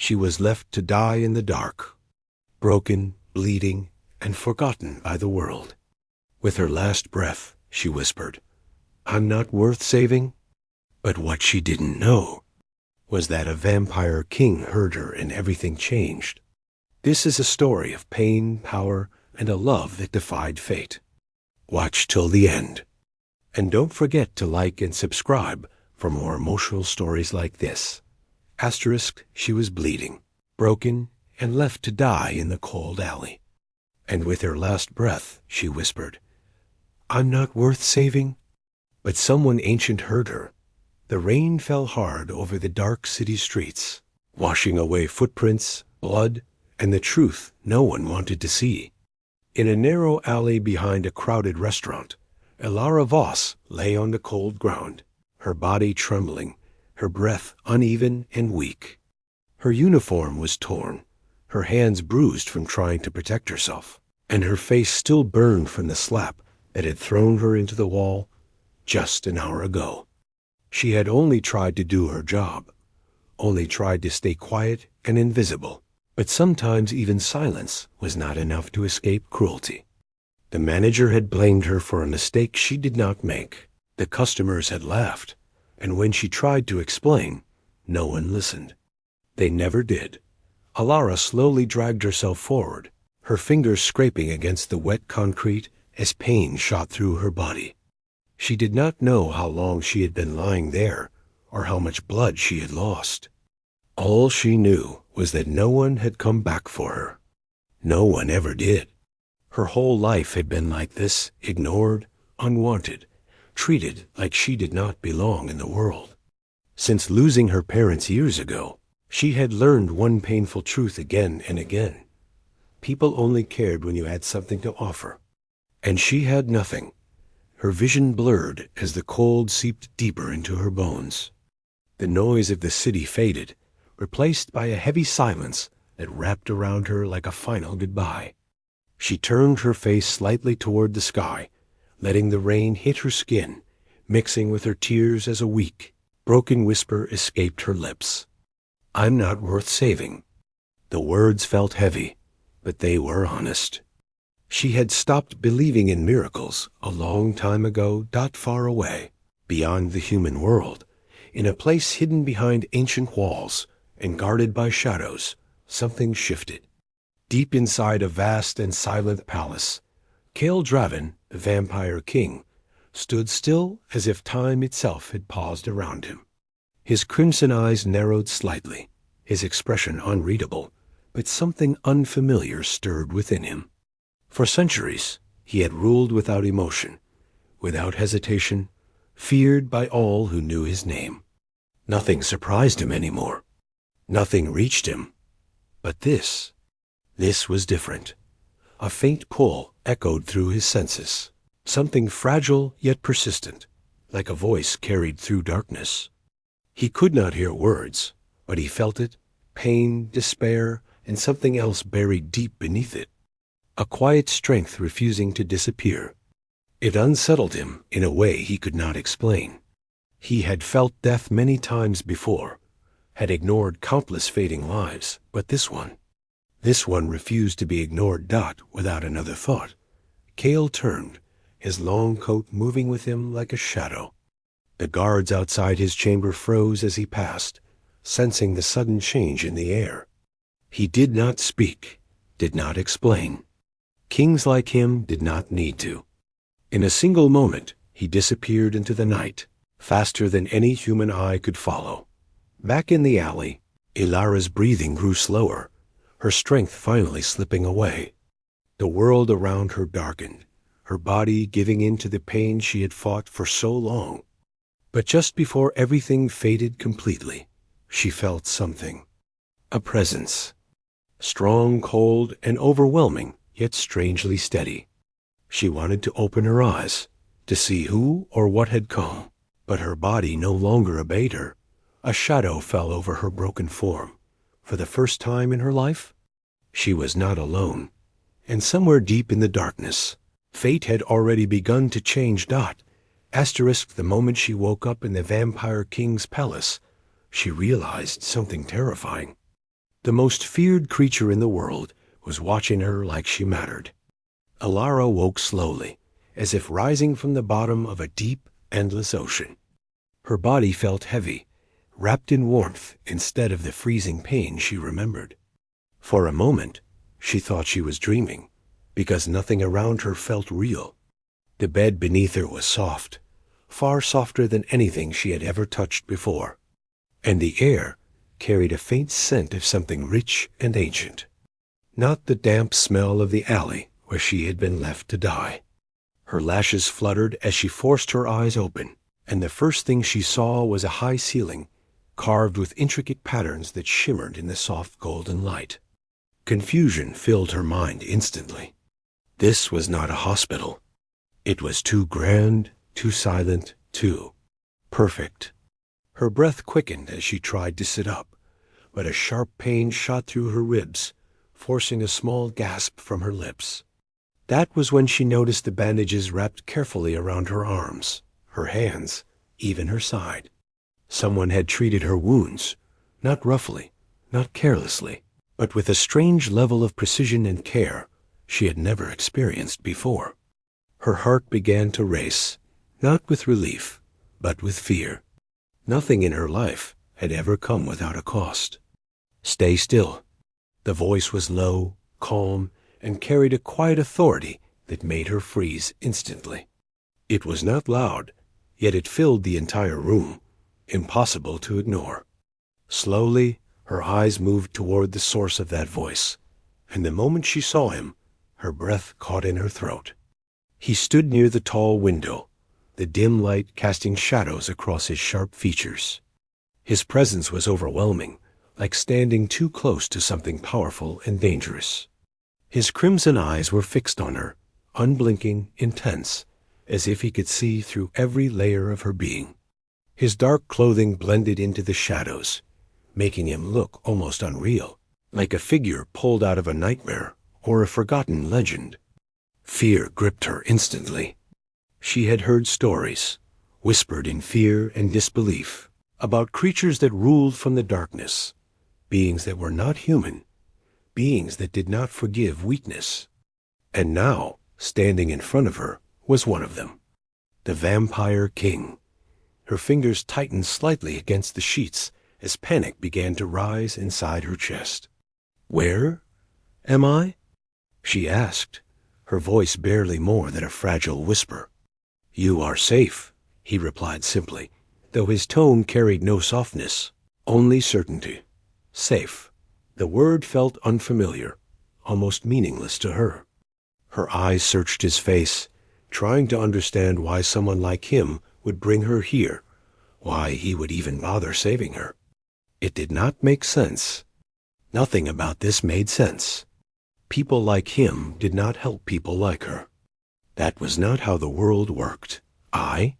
She was left to die in the dark, broken, bleeding, and forgotten by the world. With her last breath, she whispered, "I'm not worth saving." But what she didn't know was that a vampire king heard her and everything changed. This is a story of pain, power, and a love that defied fate. Watch till the end. And don't forget to like and subscribe for more emotional stories like this. Asterisk, she was bleeding, broken, and left to die in the cold alley. And with her last breath, she whispered, "I'm not worth saving." But someone ancient heard her. The rain fell hard over the dark city streets, washing away footprints, blood, and the truth no one wanted to see. In a narrow alley behind a crowded restaurant, Elara Voss lay on the cold ground, her body trembling, her breath uneven and weak. Her uniform was torn, her hands bruised from trying to protect herself, and her face still burned from the slap that had thrown her into the wall just an hour ago. She had only tried to do her job, only tried to stay quiet and invisible, but sometimes even silence was not enough to escape cruelty. The manager had blamed her for a mistake she did not make. The customers had laughed, and when she tried to explain, no one listened. They never did. Elara slowly dragged herself forward, her fingers scraping against the wet concrete as pain shot through her body. She did not know how long she had been lying there, or how much blood she had lost. All she knew was that no one had come back for her. No one ever did. Her whole life had been like this, ignored, unwanted, treated like she did not belong in the world. Since losing her parents years ago, she had learned one painful truth again and again. People only cared when you had something to offer. And she had nothing. Her vision blurred as the cold seeped deeper into her bones. The noise of the city faded, replaced by a heavy silence that wrapped around her like a final goodbye. She turned her face slightly toward the sky, letting the rain hit her skin, mixing with her tears as a weak, broken whisper escaped her lips. "I'm not worth saving." The words felt heavy, but they were honest. She had stopped believing in miracles a long time ago, not far away, beyond the human world, in a place hidden behind ancient walls and guarded by shadows. Something shifted. Deep inside a vast and silent palace, Kael Draven, the vampire king, stood still as if time itself had paused around him. His crimson eyes narrowed slightly, his expression unreadable, but something unfamiliar stirred within him. For centuries, he had ruled without emotion, without hesitation, feared by all who knew his name. Nothing surprised him anymore. Nothing reached him. But this was different. A faint pull echoed through his senses, something fragile yet persistent, like a voice carried through darkness. He could not hear words, but he felt it, pain, despair, and something else buried deep beneath it. A quiet strength refusing to disappear. It unsettled him in a way he could not explain. He had felt death many times before, had ignored countless fading lives, but this one refused to be ignored without another thought. Kael turned, his long coat moving with him like a shadow. The guards outside his chamber froze as he passed, sensing the sudden change in the air. He did not speak, did not explain. Kings like him did not need to. In a single moment, he disappeared into the night, faster than any human eye could follow. Back in the alley, Elara's breathing grew slower, her strength finally slipping away. The world around her darkened, her body giving in to the pain she had fought for so long. But just before everything faded completely, she felt something. A presence. Strong, cold, and overwhelming, yet strangely steady. She wanted to open her eyes, to see who or what had come, but her body no longer obeyed her. A shadow fell over her broken form. For the first time in her life, she was not alone. And somewhere deep in the darkness, fate had already begun to change Dot. Asterisk, the moment she woke up in the Vampire King's palace, she realized something terrifying. The most feared creature in the world was watching her like she mattered. Elara woke slowly, as if rising from the bottom of a deep, endless ocean. Her body felt heavy, wrapped in warmth instead of the freezing pain she remembered. For a moment, she thought she was dreaming, because nothing around her felt real. The bed beneath her was soft, far softer than anything she had ever touched before, and the air carried a faint scent of something rich and ancient. Not the damp smell of the alley where she had been left to die. Her lashes fluttered as she forced her eyes open, and the first thing she saw was a high ceiling, carved with intricate patterns that shimmered in the soft golden light. Confusion filled her mind instantly. This was not a hospital. It was too grand, too silent, too perfect. Her breath quickened as she tried to sit up, but a sharp pain shot through her ribs, forcing a small gasp from her lips. That was when she noticed the bandages wrapped carefully around her arms, her hands, even her side. Someone had treated her wounds, not roughly, not carelessly, but with a strange level of precision and care she had never experienced before. Her heart began to race, not with relief, but with fear. Nothing in her life had ever come without a cost. "Stay still." The voice was low, calm, and carried a quiet authority that made her freeze instantly. It was not loud, yet it filled the entire room, impossible to ignore. Slowly, her eyes moved toward the source of that voice, and the moment she saw him, her breath caught in her throat. He stood near the tall window, the dim light casting shadows across his sharp features. His presence was overwhelming, like standing too close to something powerful and dangerous. His crimson eyes were fixed on her, unblinking, intense, as if he could see through every layer of her being. His dark clothing blended into the shadows, making him look almost unreal, like a figure pulled out of a nightmare or a forgotten legend. Fear gripped her instantly. She had heard stories, whispered in fear and disbelief, about creatures that ruled from the darkness, beings that were not human, beings that did not forgive weakness. And now, standing in front of her, was one of them, the Vampire King. Her fingers tightened slightly against the sheets as panic began to rise inside her chest. "Where am I?" she asked, her voice barely more than a fragile whisper. "You are safe," he replied simply, though his tone carried no softness, only certainty. Safe. The word felt unfamiliar, almost meaningless to her. Her eyes searched his face, trying to understand why someone like him would bring her here, why he would even bother saving her. It did not make sense. Nothing about this made sense. People like him did not help people like her. That was not how the world worked. I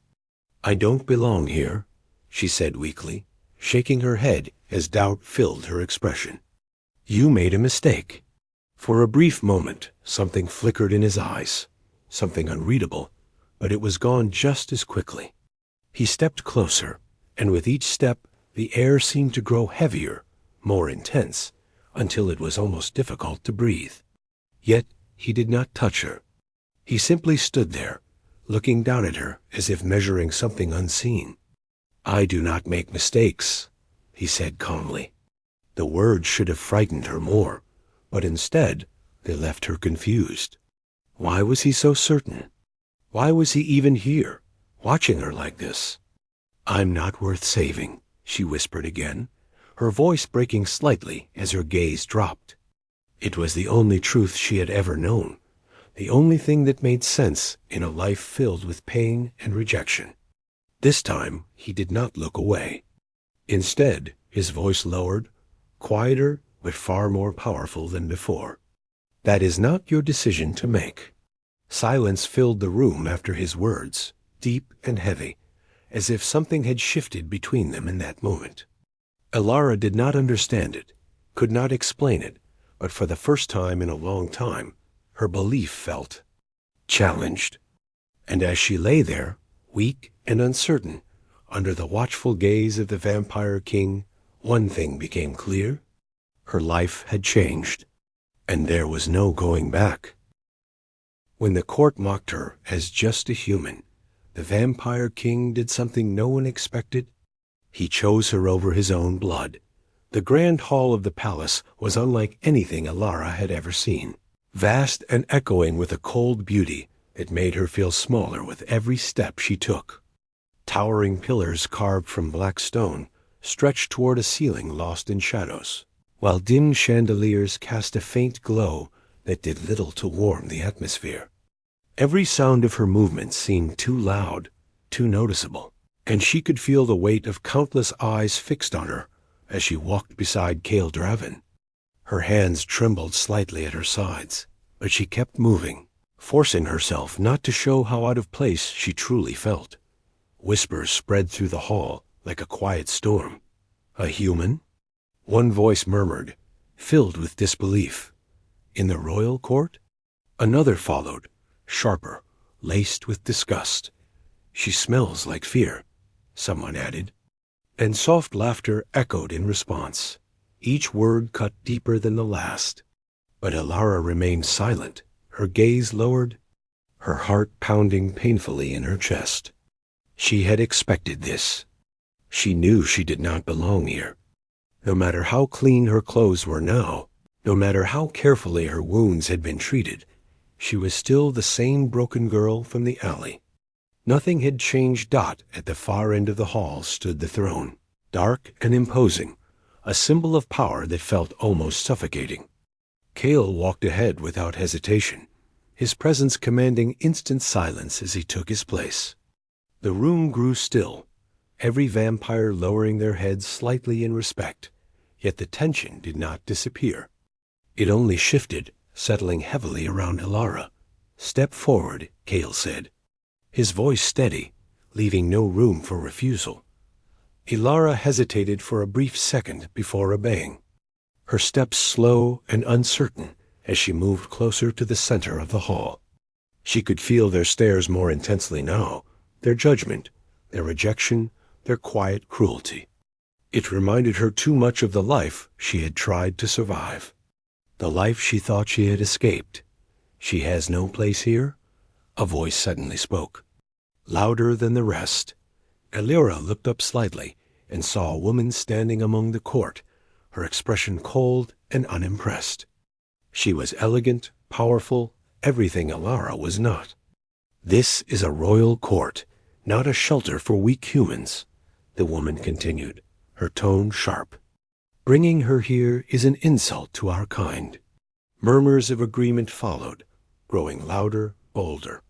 don't belong here," she said weakly, shaking her head as doubt filled her expression. "You made a mistake." For a brief moment, something flickered in his eyes, something unreadable, but it was gone just as quickly. He stepped closer, and with each step, the air seemed to grow heavier, more intense, until it was almost difficult to breathe. Yet he did not touch her. He simply stood there, looking down at her as if measuring something unseen. "I do not make mistakes," he said calmly. The words should have frightened her more, but instead they left her confused. Why was he so certain? Why was he even here, watching her like this? "I'm not worth saving," she whispered again, her voice breaking slightly as her gaze dropped. It was the only truth she had ever known, the only thing that made sense in a life filled with pain and rejection. This time he did not look away. Instead, his voice lowered, quieter but far more powerful than before. "That is not your decision to make." Silence filled the room after his words, deep and heavy, as if something had shifted between them in that moment. Elara did not understand it, could not explain it, but for the first time in a long time, her belief felt challenged. And as she lay there, weak and uncertain, under the watchful gaze of the Vampire King, one thing became clear. Her life had changed, and there was no going back. When the court mocked her as just a human, the Vampire King did something no one expected. He chose her over his own blood. The grand hall of the palace was unlike anything Elara had ever seen. Vast and echoing with a cold beauty that made her feel smaller with every step she took. Towering pillars carved from black stone stretched toward a ceiling lost in shadows, while dim chandeliers cast a faint glow that did little to warm the atmosphere. Every sound of her movement seemed too loud, too noticeable, and she could feel the weight of countless eyes fixed on her as she walked beside Kael Draven. Her hands trembled slightly at her sides, but she kept moving, forcing herself not to show how out of place she truly felt. Whispers spread through the hall like a quiet storm. A human? One voice murmured, filled with disbelief. In the royal court? Another followed, sharper, laced with disgust. She smells like fear, someone added. And soft laughter echoed in response. Each word cut deeper than the last. But Elara remained silent, her gaze lowered, her heart pounding painfully in her chest. She had expected this. She knew she did not belong here. No matter how clean her clothes were now, no matter how carefully her wounds had been treated, she was still the same broken girl from the alley. Nothing had changed. At the far end of the hall stood the throne, dark and imposing, a symbol of power that felt almost suffocating. Kael walked ahead without hesitation, his presence commanding instant silence as he took his place. The room grew still, every vampire lowering their heads slightly in respect, yet the tension did not disappear. It only shifted, settling heavily around Elara. "Step forward," Kael said, his voice steady, leaving no room for refusal. Elara hesitated for a brief second before obeying, her steps slow and uncertain as she moved closer to the center of the hall. She could feel their stares more intensely now, their judgment, their rejection, their quiet cruelty. It reminded her too much of the life she had tried to survive, the life she thought she had escaped. "She has no place here?" A voice suddenly spoke, louder than the rest. Elara looked up slightly and saw a woman standing among the court, her expression cold and unimpressed. She was elegant, powerful, everything Elara was not. "This is a royal court, not a shelter for weak humans," the woman continued, her tone sharp. "Bringing her here is an insult to our kind." Murmurs of agreement followed, growing louder, bolder.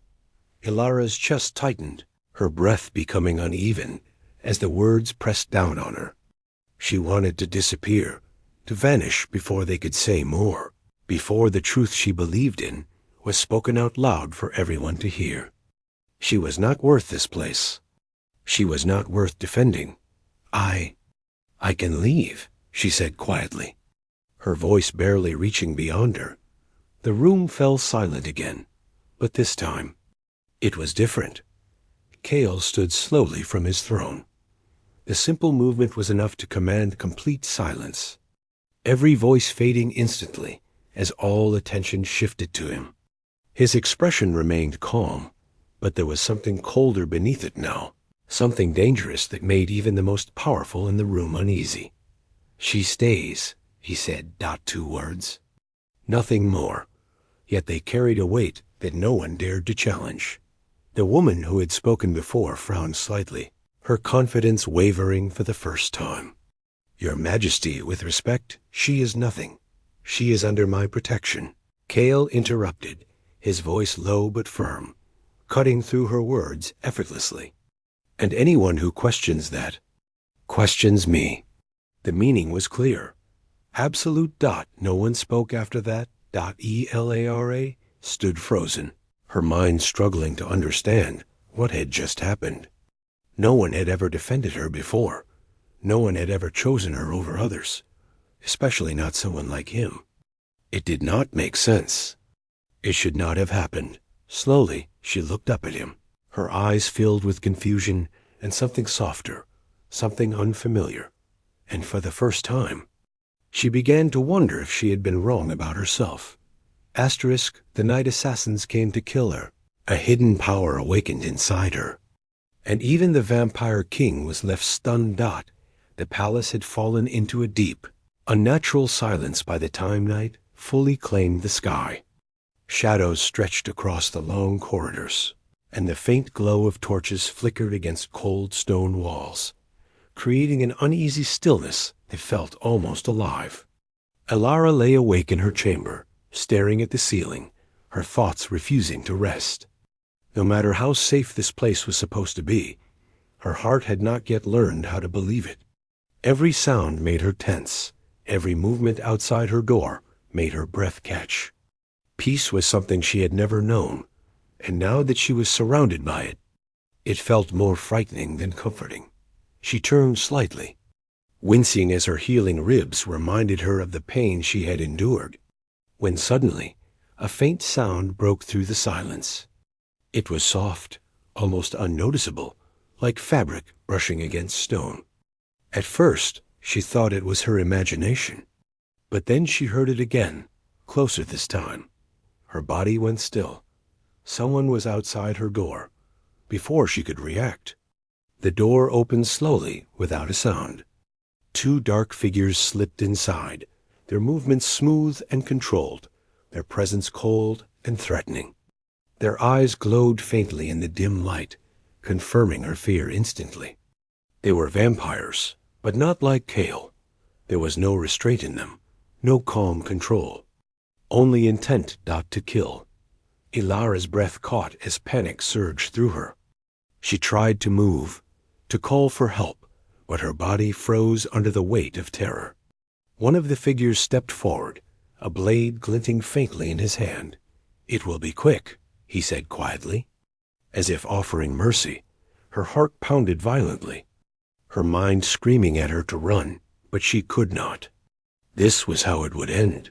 Elara's chest tightened, her breath becoming uneven as the words pressed down on her. She wanted to disappear, to vanish before they could say more, before the truth she believed in was spoken out loud for everyone to hear. She was not worth this place. She was not worth defending. I can leave," she said quietly, her voice barely reaching beyond her. The room fell silent again, but this time it was different. Kael stood slowly from his throne. The simple movement was enough to command complete silence, every voice fading instantly as all attention shifted to him. His expression remained calm, but there was something colder beneath it now, something dangerous that made even the most powerful in the room uneasy. "She stays," he said, 2 words. Nothing more, yet they carried a weight that no one dared to challenge. The woman who had spoken before frowned slightly, her confidence wavering for the first time. "Your Majesty, with respect, she is nothing. She is under my protection." Kael interrupted, his voice low but firm, cutting through her words effortlessly. "And anyone who questions that, questions me." The meaning was clear. Absolute. No one spoke after that. Elara stood frozen, her mind struggling to understand what had just happened. No one had ever defended her before. No one had ever chosen her over others, especially not someone like him. It did not make sense. It should not have happened. Slowly, she looked up at him, her eyes filled with confusion and something softer, something unfamiliar. And for the first time, She began to wonder if she had been wrong about herself. Asterisk, the night assassins came to kill her. A hidden power awakened inside her. And even the vampire king was left stunned. The palace had fallen into a deep, unnatural silence by the time night fully claimed the sky. Shadows stretched across the long corridors, and the faint glow of torches flickered against cold stone walls, creating an uneasy stillness that felt almost alive. Elara lay awake in her chamber, staring at the ceiling, her thoughts refusing to rest. No matter how safe this place was supposed to be, her heart had not yet learned how to believe it. Every sound made her tense. Every movement outside her door made her breath catch. Peace was something she had never known, and now that she was surrounded by it, it felt more frightening than comforting. She turned slightly, wincing as her healing ribs reminded her of the pain she had endured, when suddenly a faint sound broke through the silence. It was soft, almost unnoticeable, like fabric brushing against stone. At first, she thought it was her imagination, but then she heard it again, closer this time. Her body went still. Someone was outside her door. Before she could react, the door opened slowly without a sound. Two dark figures slipped inside, their movements smooth and controlled, their presence cold and threatening. Their eyes glowed faintly in the dim light, confirming her fear instantly. They were vampires, but not like Kael. There was no restraint in them, no calm control, only intent to kill. Elara's breath caught as panic surged through her. She tried to move, to call for help, but her body froze under the weight of terror. One of the figures stepped forward, a blade glinting faintly in his hand. "It will be quick," he said quietly. As if offering mercy, her heart pounded violently, her mind screaming at her to run, but she could not. This was how it would end.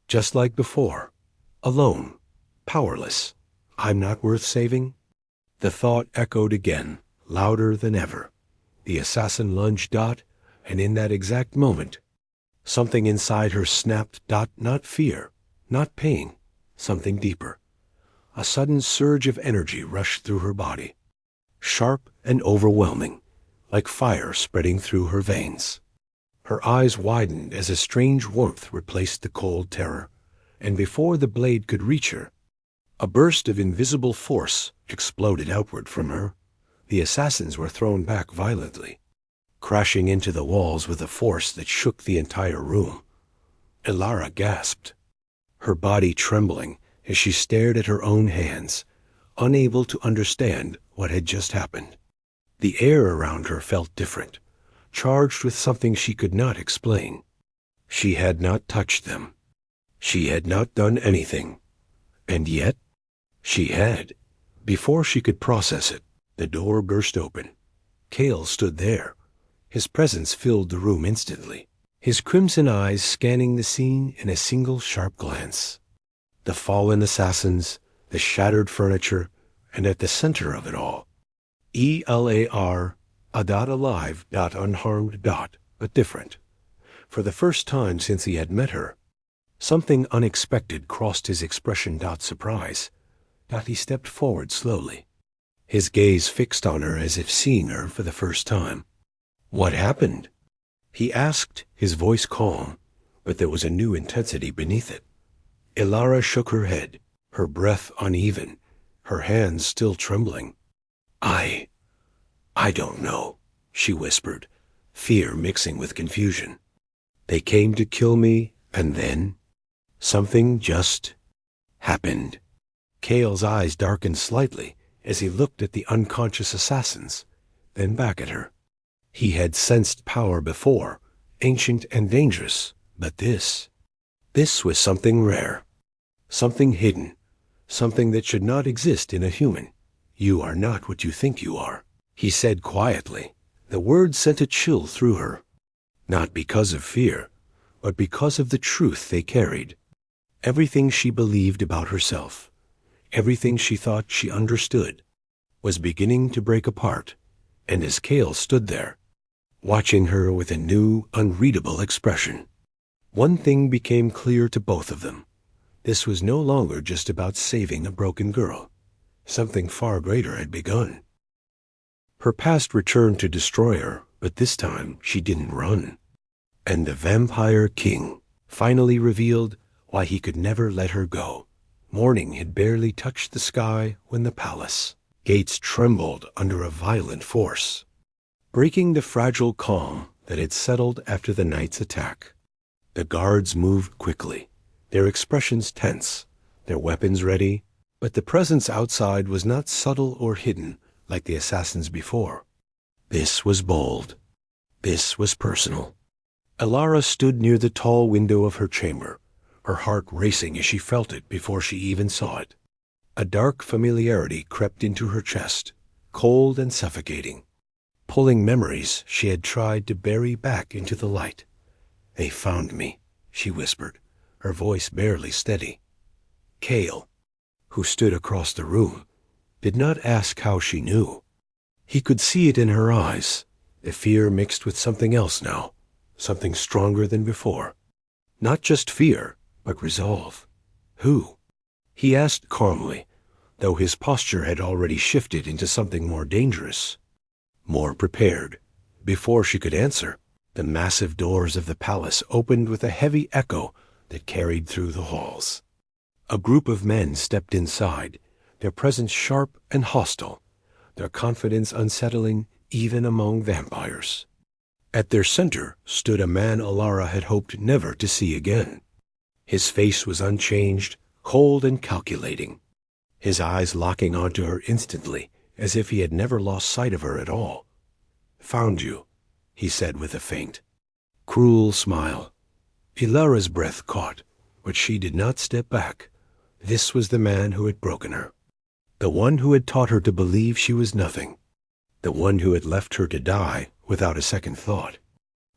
Just like before, alone, powerless. "I'm not worth saving?" The thought echoed again, louder than ever. The assassin lunged, and in that exact moment, something inside her snapped. Not fear, not pain, something deeper. A sudden surge of energy rushed through her body, sharp and overwhelming, like fire spreading through her veins. Her eyes widened as a strange warmth replaced the cold terror, and before the blade could reach her, a burst of invisible force exploded outward from her. The assassins were thrown back violently, crashing into the walls with a force that shook the entire room. Elara gasped, her body trembling as she stared at her own hands, unable to understand what had just happened. The air around her felt different, charged with something she could not explain. She had not touched them. She had not done anything. And yet, she had. Before she could process it, the door burst open. Kael stood there. His presence filled the room instantly, his crimson eyes scanning the scene in a single sharp glance. The fallen assassins, the shattered furniture, and at the center of it all, Elar, alive, unharmed, but different. For the first time since he had met her, something unexpected crossed his expression. Surprise. He stepped forward slowly, his gaze fixed on her as if seeing her for the first time. "What happened?" he asked, his voice calm, but there was a new intensity beneath it. Elara shook her head, her breath uneven, her hands still trembling. I don't know," she whispered, fear mixing with confusion. "They came to kill me, and then something just happened." Kael's eyes darkened slightly as he looked at the unconscious assassins, then back at her. He had sensed power before, ancient and dangerous, but this was something rare, something hidden, something that should not exist in a human. "You are not what you think you are," he said quietly. The words sent a chill through her, not because of fear, but because of the truth they carried. Everything she believed about herself, everything she thought she understood, was beginning to break apart, and as Kael stood there, watching her with a new, unreadable expression, One thing became clear to both of them. This was no longer just about saving a broken girl. Something far greater had begun. Her past returned to destroy her, but this time she didn't run. And the Vampire King finally revealed why he could never let her go. Morning had barely touched the sky when the palace gates trembled under a violent force, breaking the fragile calm that had settled after the night's attack. The guards moved quickly, their expressions tense, their weapons ready, but the presence outside was not subtle or hidden like the assassins before. This was bold. This was personal. Elara stood near the tall window of her chamber, her heart racing as she felt it before she even saw it. A dark familiarity crept into her chest, cold and suffocating, pulling memories she had tried to bury back into the light. "They found me," she whispered, her voice barely steady. Kael, who stood across the room, did not ask how she knew. He could see it in her eyes, a fear mixed with something else now, something stronger than before. Not just fear, but resolve. "Who?" he asked calmly, though his posture had already shifted into something more dangerous, more prepared. Before she could answer, the massive doors of the palace opened with a heavy echo that carried through the halls. A group of men stepped inside, their presence sharp and hostile, their confidence unsettling even among vampires. At their center stood a man Elara had hoped never to see again. His face was unchanged, cold and calculating, his eyes locking onto her instantly, as if he had never lost sight of her at all. "Found you," he said with a faint, cruel smile. Elara's breath caught, but she did not step back. This was the man who had broken her, the one who had taught her to believe she was nothing, the one who had left her to die without a second thought.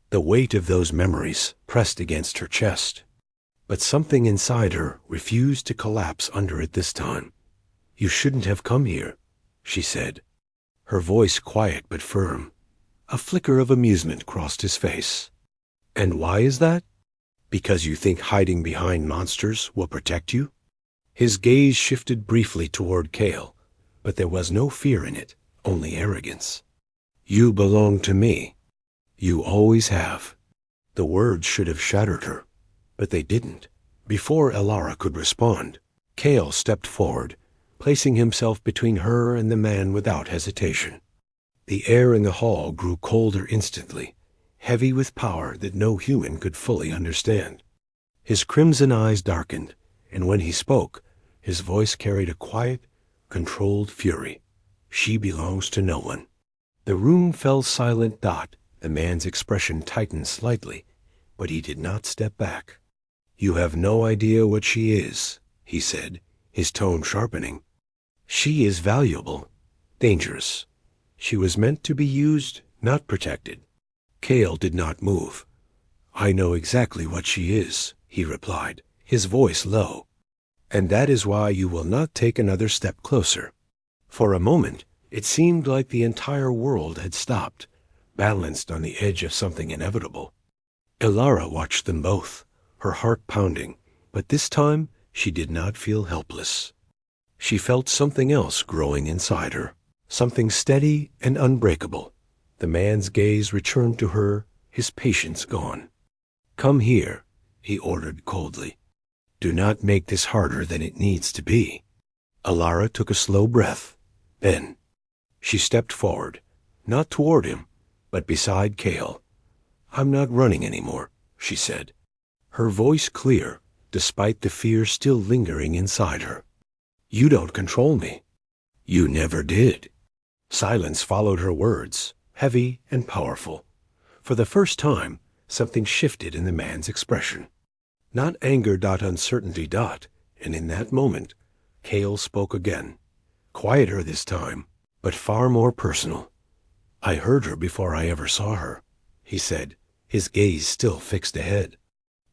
The weight of those memories pressed against her chest, but something inside her refused to collapse under it this time. "You shouldn't have come here," she said, her voice quiet but firm. A flicker of amusement crossed his face. "And why is that? Because you think hiding behind monsters will protect you?" His gaze shifted briefly toward Kael, but there was no fear in it, only arrogance. "You belong to me. You always have." The words should have shattered her, but they didn't. Before Elara could respond, Kael stepped forward, placing himself between her and the man without hesitation. The air in the hall grew colder instantly, heavy with power that no human could fully understand. His crimson eyes darkened, and when he spoke, his voice carried a quiet, controlled fury. "She belongs to no one." The room fell silent. The man's expression tightened slightly, but he did not step back. "You have no idea what she is," he said, his tone sharpening. "She is valuable, dangerous. She was meant to be used, not protected." Kael did not move. "I know exactly what she is," he replied, his voice low. "And that is why you will not take another step closer." For a moment, it seemed like the entire world had stopped, balanced on the edge of something inevitable. Elara watched them both, her heart pounding, but this time she did not feel helpless. She felt something else growing inside her, something steady and unbreakable. The man's gaze returned to her, his patience gone. "Come here," he ordered coldly. "Do not make this harder than it needs to be." Elara took a slow breath. Then she stepped forward, not toward him, but beside Kael. "I'm not running anymore," she said, her voice clear, despite the fear still lingering inside her. "You don't control me. You never did." Silence followed her words, heavy and powerful. For the first time, something shifted in the man's expression. Not anger, uncertainty, and in that moment, Kael spoke again, quieter this time, but far more personal. "I heard her before I ever saw her," he said, his gaze still fixed ahead.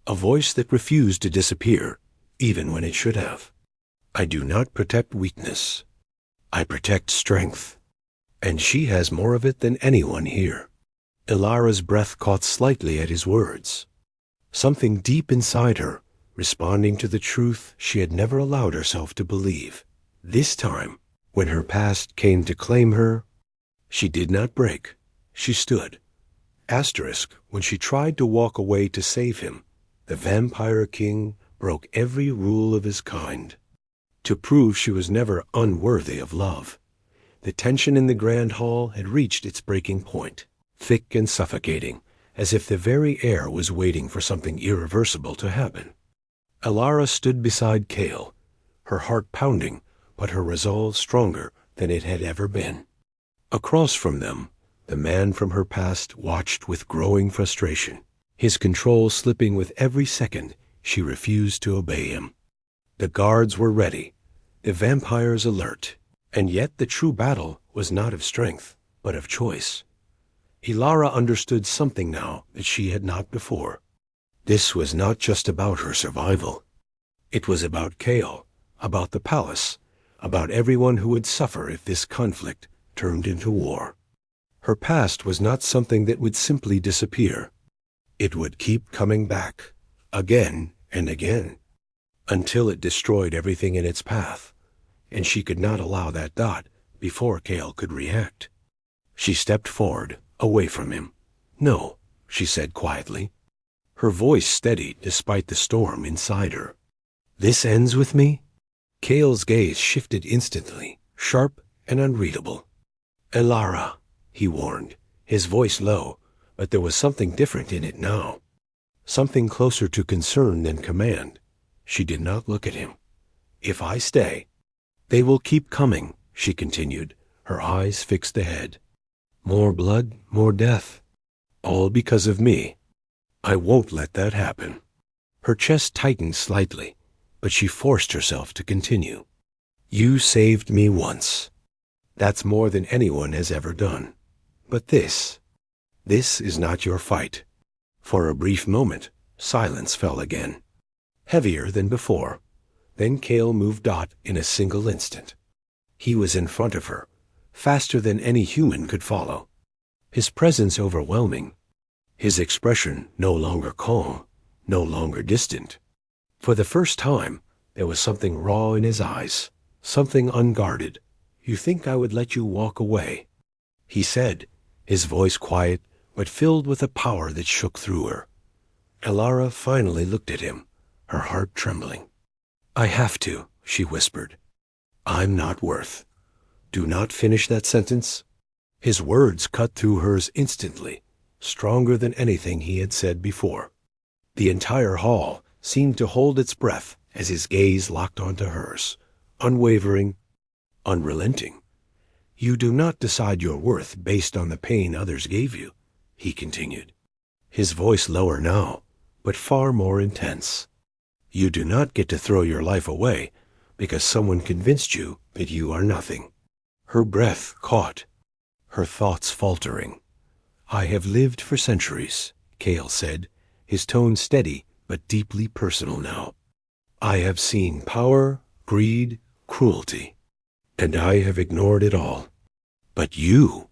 A voice that refused to disappear, even when it should have. "I do not protect weakness. I protect strength. And she has more of it than anyone here." Elara's breath caught slightly at his words. something deep inside her, responding to the truth she had never allowed herself to believe. This time, when her past came to claim her, she did not break. She stood. Asterisk, when she tried to walk away to save him, the vampire king broke every rule of his kind. To prove she was never unworthy of love, the tension in the grand hall had reached its breaking point, thick and suffocating, as if the very air was waiting for something irreversible to happen. Elara stood beside Kael, her heart pounding, but her resolve stronger than it had ever been. Across from them, the man from her past watched with growing frustration, his control slipping with every second she refused to obey him. The guards were ready, the vampires alert, and yet the true battle was not of strength, but of choice. Elara understood something now that she had not before. This was not just about her survival. It was about Kael, about the palace, about everyone who would suffer if this conflict turned into war. Her past was not something that would simply disappear. It would keep coming back, again and again, until it destroyed everything in its path, and she could not allow that dot before Kael could react. She stepped forward, away from him. "No," she said quietly, her voice steady despite the storm inside her. "This ends with me?" Kael's gaze shifted instantly, sharp and unreadable. "Elara," he warned, his voice low, but there was something different in it now. Something closer to concern than command. She did not look at him. "If I stay, they will keep coming," she continued, her eyes fixed ahead. "More blood, more death. All because of me. I won't let that happen." Her chest tightened slightly, but she forced herself to continue. "You saved me once. That's more than anyone has ever done. But this is not your fight." For a brief moment, silence fell again, heavier than before. Then Kael moved Dot in a single instant. He was in front of her, faster than any human could follow. His presence overwhelming, his expression no longer calm, no longer distant. For the first time, there was something raw in his eyes, something unguarded. "You think I would let you walk away?" he said, his voice quiet, but filled with a power that shook through her. Elara finally looked at him, her heart trembling. "I have to," she whispered. "I'm not worth." "Do not finish that sentence." His words cut through hers instantly, stronger than anything he had said before. The entire hall seemed to hold its breath as his gaze locked onto hers, unwavering, unrelenting. "You do not decide your worth based on the pain others gave you," he continued, his voice lower now, but far more intense. "You do not get to throw your life away because someone convinced you that you are nothing." Her breath caught, her thoughts faltering. "I have lived for centuries," Kael said, his tone steady but deeply personal now. "I have seen power, greed, cruelty, and I have ignored it all. But you—"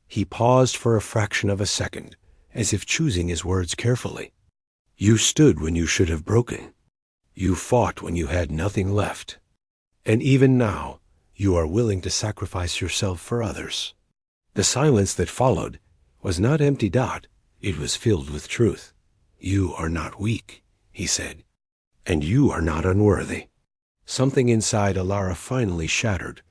He paused for a fraction of a second, as if choosing his words carefully. "You stood when you should have broken. You fought when you had nothing left. And even now, you are willing to sacrifice yourself for others." The silence that followed was not empty Dot, it was filled with truth. "You are not weak," he said, "and you are not unworthy." Something inside Elara finally shattered,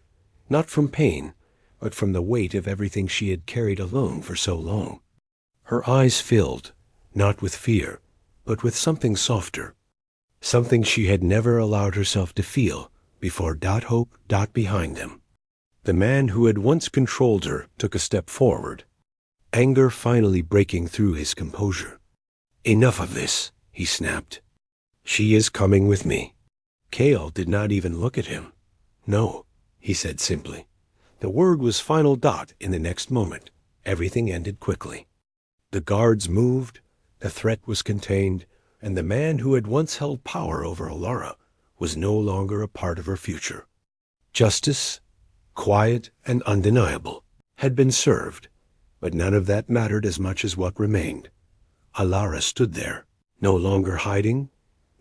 not from pain, but from the weight of everything she had carried alone for so long. Her eyes filled, not with fear, but with something softer, something she had never allowed herself to feel before Dot Hope, Dot behind them. The man who had once controlled her took a step forward, anger finally breaking through his composure. "Enough of this," he snapped. "She is coming with me." Kael did not even look at him. "No," he said simply. The word was final. Dot in the next moment. Everything ended quickly. The guards moved, the threat was contained, and the man who had once held power over Elara was no longer a part of her future. Justice, quiet and undeniable, had been served, but none of that mattered as much as what remained. Elara stood there, no longer hiding,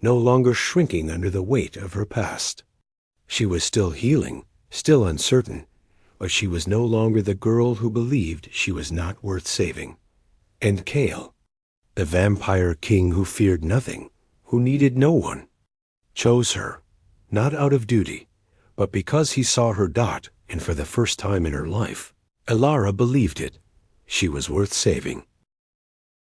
no longer shrinking under the weight of her past. She was still healing, still uncertain, but she was no longer the girl who believed she was not worth saving. And Kael, the vampire king who feared nothing, who needed no one, chose her, not out of duty, but because he saw her dot, and for the first time in her life, Elara believed it. She was worth saving.